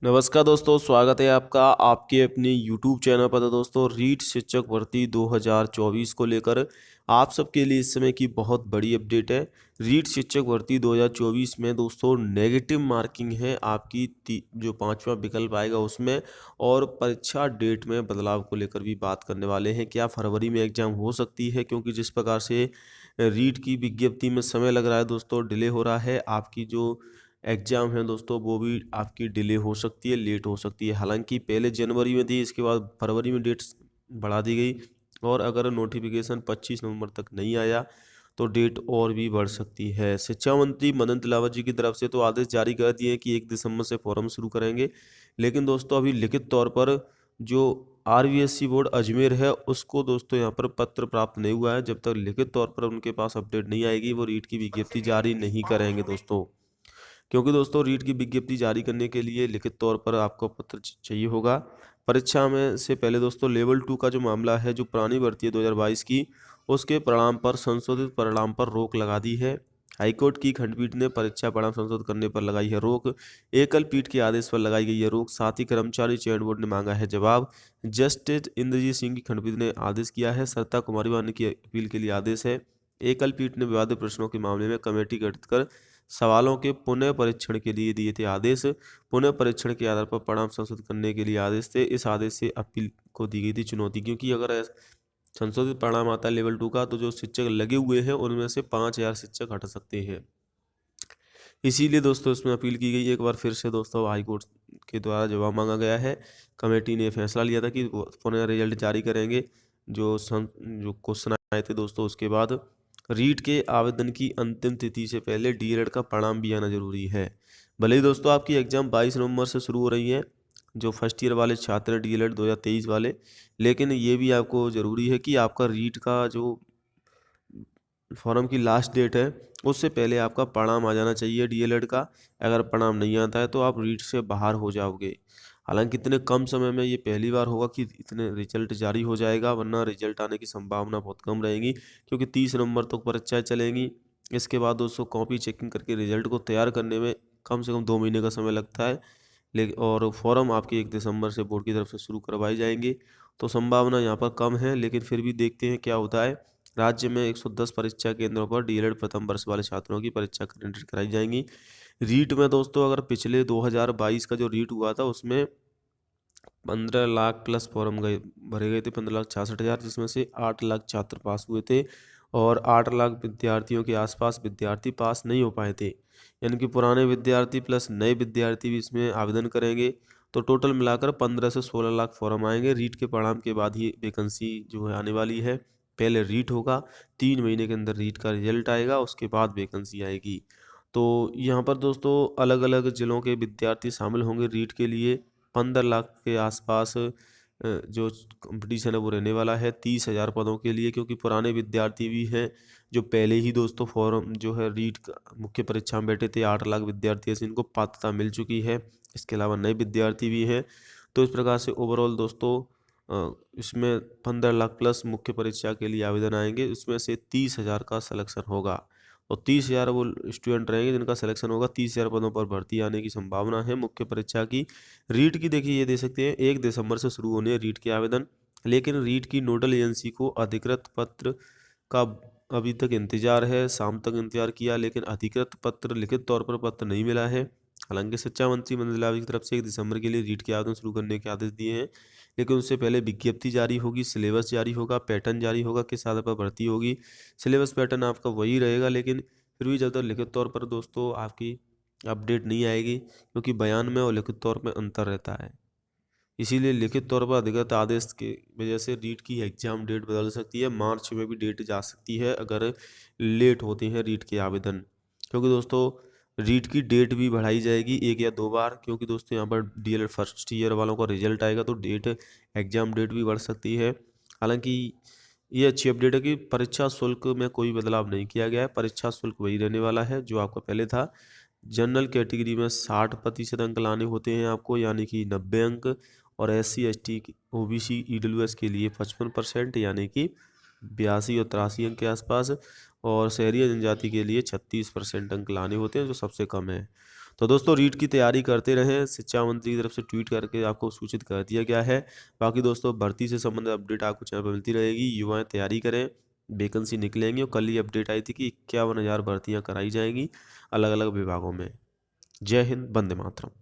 नमस्कार दोस्तों, स्वागत है आपका आपके अपने यूट्यूब चैनल पर। तो दोस्तों, रीट शिक्षक भर्ती 2024 को लेकर आप सबके लिए इस समय की बहुत बड़ी अपडेट है। रीट शिक्षक भर्ती 2024 में दोस्तों नेगेटिव मार्किंग है आपकी जो पांचवा विकल्प आएगा उसमें, और परीक्षा डेट में बदलाव को लेकर भी बात करने वाले हैं। क्या फरवरी में एग्जाम हो सकती है? क्योंकि जिस प्रकार से रीट की विज्ञप्ति में समय लग रहा है दोस्तों, डिले हो रहा है, आपकी जो एग्ज़ाम है दोस्तों वो भी आपकी डिले हो सकती है, लेट हो सकती है। हालांकि पहले जनवरी में थी, इसके बाद फरवरी में डेट बढ़ा दी गई, और अगर नोटिफिकेशन 25 नवंबर तक नहीं आया तो डेट और भी बढ़ सकती है। शिक्षा मंत्री मदन दिलावर जी की तरफ से तो आदेश जारी कर दिए कि 1 दिसंबर से फॉर्म शुरू करेंगे, लेकिन दोस्तों अभी लिखित तौर पर जो आरबीएससी बोर्ड अजमेर है उसको दोस्तों यहाँ पर पत्र प्राप्त नहीं हुआ है। जब तक लिखित तौर पर उनके पास अपडेट नहीं आएगी वो रीट की विज्ञप्ति जारी नहीं करेंगे दोस्तों। क्योंकि दोस्तों रीट की विज्ञप्ति जारी करने के लिए लिखित तौर पर आपको पत्र चाहिए होगा। परीक्षा में से पहले दोस्तों लेवल 2 का जो मामला है, जो पुरानी भर्ती है 2022 की, उसके परिणाम पर संशोधित परिणाम पर रोक लगा दी है। हाईकोर्ट की खंडपीठ ने परीक्षा परिणाम संशोधित करने पर लगाई है रोक। एकल पीठ के आदेश पर लगाई गई है रोक। साथ ही कर्मचारी चयन बोर्ड ने मांगा है जवाब। जस्टिस इंद्रजीत सिंह की खंडपीठ ने आदेश किया है। सरिता कुमारी वानी की अपील के लिए आदेश है। एकल पीठ ने विवादित प्रश्नों के मामले में कमेटी गठित कर सवालों के पुनः परीक्षण के लिए दिए थे आदेश। पुनः परीक्षण के आधार पर परिणाम संशोधित करने के लिए आदेश थे। इस आदेश से अपील को दी गई थी चुनौती, क्योंकि अगर संशोधित परिणाम आता है लेवल 2 का तो जो शिक्षक लगे हुए हैं उनमें से 5,000 शिक्षक हट सकते हैं। इसीलिए दोस्तों इसमें अपील की गई। एक बार फिर से दोस्तों हाईकोर्ट के द्वारा जवाब मांगा गया है। कमेटी ने फैसला लिया था कि वो पुनः रिजल्ट जारी करेंगे। जो क्वेश्चन आए थे दोस्तों, उसके बाद रीट के आवेदन की अंतिम तिथि से पहले डीएलएड का परिणाम भी आना जरूरी है। भले ही दोस्तों आपकी एग्जाम 22 नवंबर से शुरू हो रही है, जो फर्स्ट ईयर वाले छात्र हैं डीएलएड 2023 वाले, लेकिन ये भी आपको ज़रूरी है कि आपका रीट का जो फॉर्म की लास्ट डेट है उससे पहले आपका परिणाम आ जाना चाहिए डीएलएड का। अगर परिणाम नहीं आता है तो आप रीट से बाहर हो जाओगे। हालांकि इतने कम समय में ये पहली बार होगा कि इतने रिजल्ट जारी हो जाएगा, वरना रिजल्ट आने की संभावना बहुत कम रहेगी, क्योंकि 30 नवंबर तक परीक्षाएं चलेंगी। इसके बाद दोस्तों कॉपी चेकिंग करके रिजल्ट को तैयार करने में कम से कम 2 महीने का समय लगता है। लेकिन और फॉर्म आपकी 1 दिसंबर से बोर्ड की तरफ से शुरू करवाई जाएंगी, तो संभावना यहाँ पर कम है, लेकिन फिर भी देखते हैं क्या होता है। राज्य में 110 परीक्षा केंद्रों पर डीएलएड प्रथम वर्ष वाले छात्रों की परीक्षा कैलेंडर कराई जाएंगी। रीट में दोस्तों अगर पिछले 2022 का जो रीट हुआ था उसमें 15 लाख प्लस फॉर्म भरे गए थे, 15,66,000, जिसमें से 8 लाख छात्र पास हुए थे और 8 लाख विद्यार्थियों के आसपास विद्यार्थी पास नहीं हो पाए थे। यानी कि पुराने विद्यार्थी प्लस नए विद्यार्थी भी इसमें आवेदन करेंगे, तो टोटल मिलाकर 15 से 16 लाख फॉर्म आएंगे। रीट के परिणाम के बाद ही वैकेंसी जो है आने वाली है। पहले रीट होगा, 3 महीने के अंदर रीट का रिजल्ट आएगा, उसके बाद वैकेंसी आएगी। तो यहाँ पर दोस्तों अलग अलग जिलों के विद्यार्थी शामिल होंगे रीट के लिए। 15 लाख के आसपास जो कंपटीशन है वो रहने वाला है 30,000 पदों के लिए, क्योंकि पुराने विद्यार्थी भी हैं जो पहले ही दोस्तों फॉर्म जो है रीट का मुख्य परीक्षा में बैठे थे। 8 लाख विद्यार्थी ऐसे इनको पात्रता मिल चुकी है। इसके अलावा नए विद्यार्थी भी हैं। तो इस प्रकार से ओवरऑल दोस्तों इसमें 15 लाख प्लस मुख्य परीक्षा के लिए आवेदन आएंगे। इसमें से 30,000 का सिलेक्शन होगा, और 30,000 वो स्टूडेंट रहेंगे जिनका सिलेक्शन होगा। 30,000 पदों पर भर्ती आने की संभावना है मुख्य परीक्षा की। रीट की देखिए ये दे सकते हैं 1 दिसंबर से शुरू होने हैं रीट के आवेदन, लेकिन रीट की नोडल एजेंसी को अधिकृत पत्र का अभी तक इंतजार है। शाम तक इंतजार किया, लेकिन अधिकृत पत्र लिखित तौर पर पत्र नहीं मिला है। हालांकि शिक्षा मंत्री मदन दिलावर की तरफ से 1 दिसंबर के लिए रीट के आवेदन शुरू करने के आदेश दिए हैं, लेकिन उससे पहले विज्ञप्ति जारी होगी, सिलेबस जारी होगा, पैटर्न जारी होगा, किस आधार पर भर्ती होगी। सिलेबस पैटर्न आपका वही रहेगा, लेकिन फिर भी जब तक लिखित तौर पर दोस्तों आपकी अपडेट नहीं आएगी, क्योंकि बयान में और लिखित तौर में अंतर रहता है, इसीलिए लिखित तौर पर अधिकृत आदेश के वजह से रीट की एग्जाम डेट बदल सकती है। मार्च में भी डेट जा सकती है अगर लेट होते हैं रीट के आवेदन, क्योंकि दोस्तों रीट की डेट भी बढ़ाई जाएगी 1 या 2 बार, क्योंकि दोस्तों यहाँ पर डीएलएड फर्स्ट ईयर वालों का रिजल्ट आएगा तो एग्जाम डेट भी बढ़ सकती है। हालांकि ये अच्छी अपडेट है कि परीक्षा शुल्क में कोई बदलाव नहीं किया गया है। परीक्षा शुल्क वही रहने वाला है जो आपका पहले था। जनरल कैटेगरी में 60% अंक लाने होते हैं आपको, यानी कि 90 अंक, और SC ST OBC EWS के लिए 55%, यानी कि 82 और 83 अंक के आसपास, और शहरी जनजाति के लिए 36% अंक लाने होते हैं, जो सबसे कम है। तो दोस्तों रीट की तैयारी करते रहें, शिक्षा मंत्री की तरफ से ट्वीट करके आपको सूचित कर दिया गया है। बाकी दोस्तों भर्ती से संबंधित अपडेट आपको चैनल पर मिलती रहेगी। युवाएं तैयारी करें, वैकेंसी निकलेंगी। और कल ही अपडेट आई थी कि 51,000 भर्तियां कराई जाएंगी अलग अलग विभागों में। जय हिंद, वंदे मातरम।